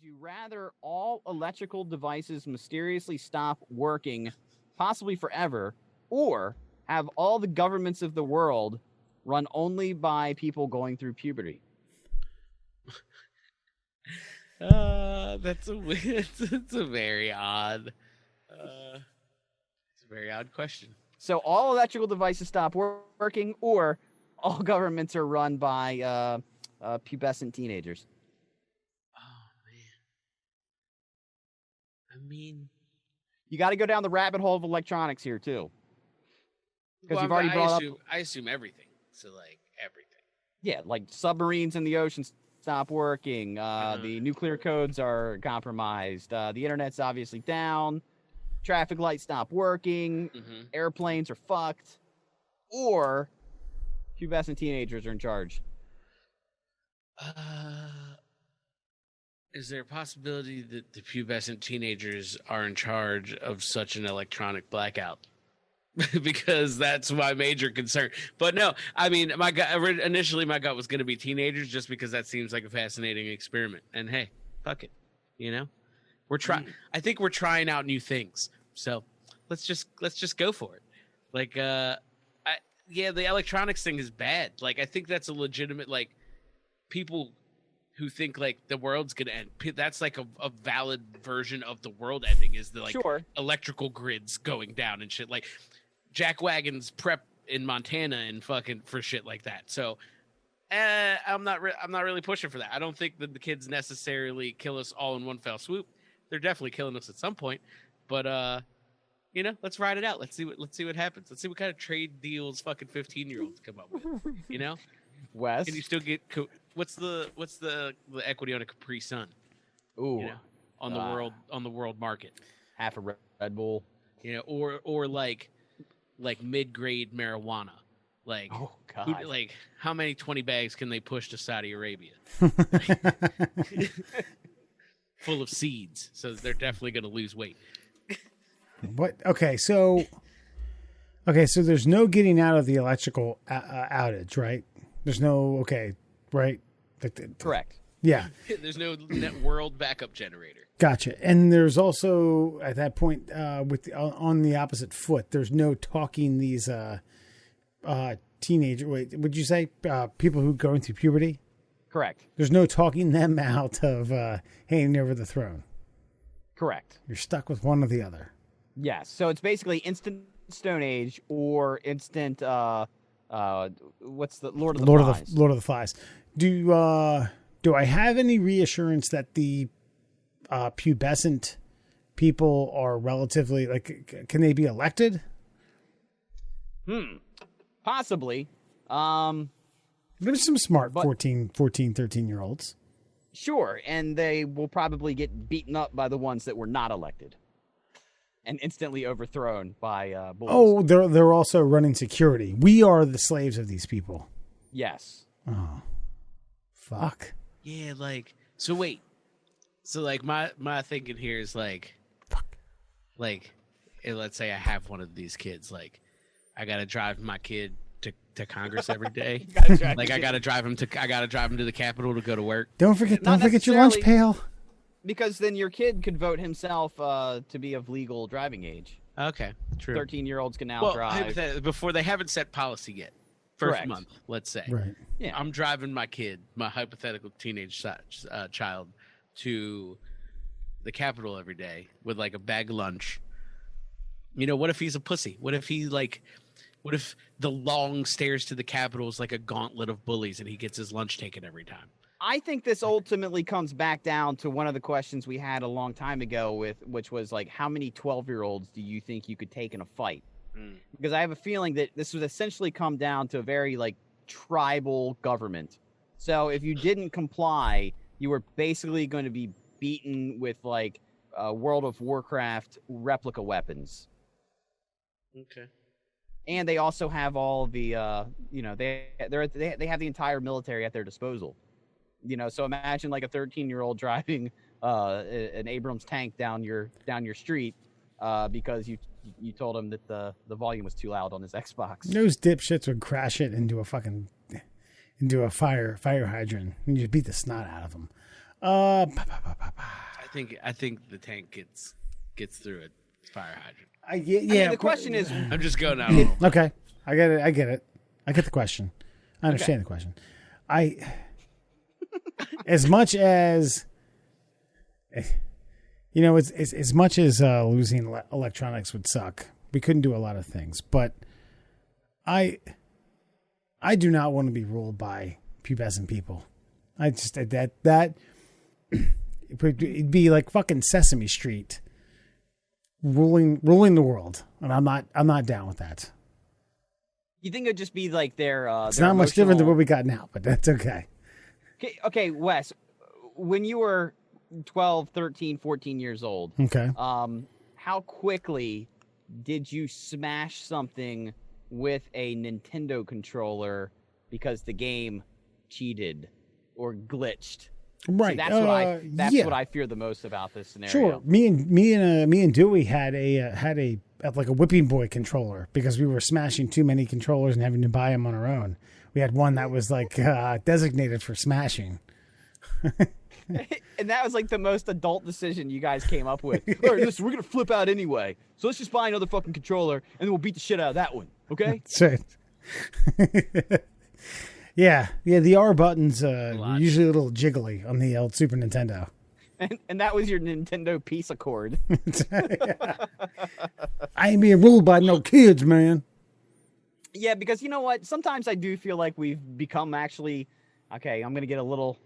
Would you rather all electrical devices mysteriously stop working, possibly forever, or have all the governments of the world run only by people going through puberty? That's a it's a very odd, it's a very odd question. So all electrical devices stop working, or all governments are run by pubescent teenagers. Oh man, I mean, you got to go down the rabbit hole of electronics here too, because you've already brought up. I assume everything. So like everything. Yeah, like submarines in the ocean stop working. The nuclear codes are compromised. The internet's obviously down. Traffic lights stop working. Airplanes are fucked. Or pubescent teenagers are in charge. Is there a possibility that the pubescent teenagers are in charge of such an electronic blackout? Because that's my major concern. But no, I mean, initially my gut was going to be teenagers, just because that seems like a fascinating experiment. And hey, fuck it, you know, we're trying. I think we're trying out new things, so let's just go for it. Like, the electronics thing is bad. Like, I think that's a legitimate, like, people who think like the world's gonna end. That's like a valid version of the world ending, is the like electrical grids going down and shit. Like jack wagons prep in Montana and fucking for shit like that. So I'm not really pushing for that. I don't think that the kids necessarily kill us all in one fell swoop. They're definitely killing us at some point. But you know, let's ride it out. Let's see what happens. Let's see what kind of trade deals fucking 15-year-olds come up with. You know, Wes, can you still get what's the equity on a Capri Sun? Ooh, you know, on the world market. Half a Red Bull. You know, or like mid-grade marijuana. Like, oh god, like how many 20 bags can they push to Saudi Arabia? Full of seeds, so they're definitely going to lose weight. What? Okay, so there's no getting out of the electrical outage, right? There's no right? Correct. Yeah. There's no net world backup generator. Gotcha. And there's also at that point on the opposite foot, there's no talking these teenager. Wait, would you say people who go into puberty? Correct. There's no talking them out of handing over the throne. Correct. You're stuck with one or the other. Yes. So it's basically instant Stone Age or instant what's the Lord of the Flies. Lord of the Flies. Do I have any reassurance that the pubescent people are relatively can they be elected? Possibly. There's some smart 14, 13-year-olds. Sure, and they will probably get beaten up by the ones that were not elected and instantly overthrown by bullies. Oh, they're also running security. We are the slaves of these people. Yes. Oh. Fuck. Yeah, like, so wait. So, like, my thinking here is, like, fuck. Like, let's say I have one of these kids. Like, I got to drive my kid to Congress every day. I gotta drive him to the Capitol to go to work. Don't forget your lunch pail. Because then your kid could vote himself to be of legal driving age. Okay, true. 13-year-olds can now drive. Before they haven't set policy yet. First Correct. month, let's say. Right. Yeah. I'm driving my kid, my hypothetical teenage child, to the Capitol every day with like a bag of lunch. You know, what if he's a pussy? What if the long stairs to the Capitol is like a gauntlet of bullies and he gets his lunch taken every time? I think this ultimately comes back down to one of the questions we had a long time ago which was like, how many 12-year-olds do you think you could take in a fight? Because I have a feeling that this would essentially come down to a very like tribal government. So if you didn't comply, you were basically going to be beaten with like World of Warcraft replica weapons. Okay. And they also have all the they have the entire military at their disposal. You know, so imagine like a 13-year-old driving an Abrams tank down your street because you told him that the volume was too loud on his Xbox. Those dipshits would crash it into a fire hydrant and you beat the snot out of them. think the tank gets through a fire hydrant. I mean, the question is, I'm just going out. Okay, I get it. I get the question. I understand the question. As much as as much as losing electronics would suck, we couldn't do a lot of things. But I do not want to be ruled by pubescent people. I just that it'd be like fucking Sesame Street ruling the world, and I'm not down with that. You think it'd just be like their it's not much different than what we got now, but that's okay. Okay, Wes, when you were 12, 13, 14 years old, okay, how quickly did you smash something with a Nintendo controller because the game cheated or glitched? Right. See, that's what I fear the most about this scenario. Sure. Me and Dewey had a whipping boy controller because we were smashing too many controllers and having to buy them on our own. We had one that was like designated for smashing. And that was like the most adult decision you guys came up with. All right, listen, we're gonna flip out anyway, so let's just buy another fucking controller and then we'll beat the shit out of that one. Okay? That's right. Yeah. The R buttons usually a little jiggly on the old Super Nintendo. And that was your Nintendo piece of cord. I ain't being ruled by no kids, man. Yeah, because you know what? Sometimes I do feel like we've become actually okay. I'm gonna get a little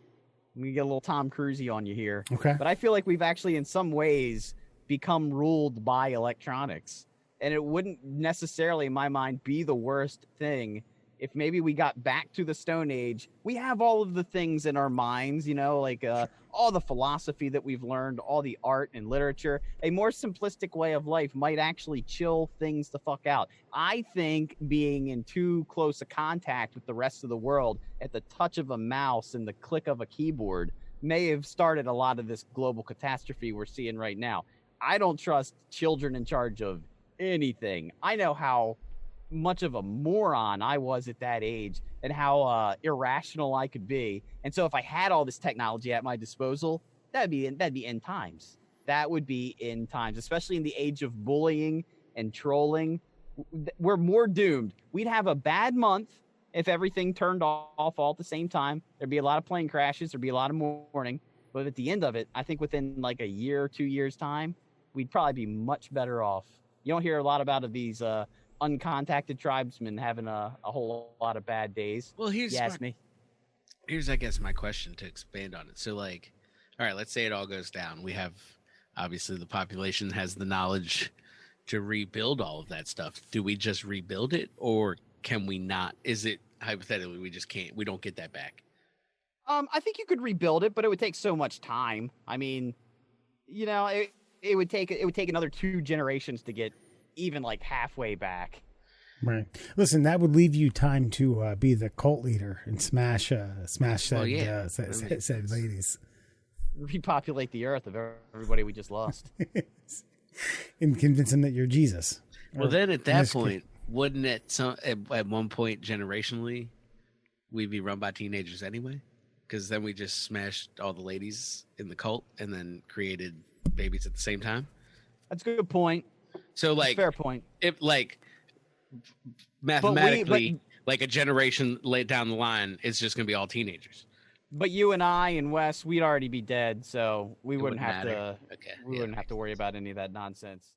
Tom Cruise-y on you here. Okay. But I feel like we've actually, in some ways, become ruled by electronics, and it wouldn't necessarily, in my mind, be the worst thing if maybe we got back to the Stone Age. We have all of the things in our minds, like all the philosophy that we've learned, all the art and literature. A more simplistic way of life might actually chill things the fuck out. I think being in too close a contact with the rest of the world at the touch of a mouse and the click of a keyboard may have started a lot of this global catastrophe we're seeing right now. I don't trust children in charge of anything. I know how much of a moron I was at that age and how irrational I could be. And so if I had all this technology at my disposal, that'd be end times. That would be end times, especially in the age of bullying and trolling. We're more doomed. We'd have a bad month if everything turned off all at the same time. There'd be a lot of plane crashes. There'd be a lot of mourning. But at the end of it, I think within like a year, 2 years time, we'd probably be much better off. You don't hear a lot about these uncontacted tribesmen having a whole lot of bad days. Well, here's I guess my question to expand on it. So like, all right, let's say it all goes down. We have, obviously the population has the knowledge to rebuild all of that stuff. Do we just rebuild it, or can we not? Is it hypothetically we just can't, we don't get that back? I think you could rebuild it, but it would take so much time. I mean, it would take another 2 generations to get even like halfway back. Right. Listen, that would leave you time to be the cult leader and smash said ladies. Repopulate the earth of everybody we just lost. And convince them that you're Jesus. Well, then at that point, wouldn't it at one point generationally we'd be run by teenagers anyway? Because then we just smashed all the ladies in the cult and then created babies at the same time. That's a good point. So like, fair point. If like mathematically, like a generation laid down the line, it's just going to be all teenagers. But you and I and Wes, we'd already be dead, so we wouldn't have matter. to. Okay, we wouldn't have to worry about any of that nonsense.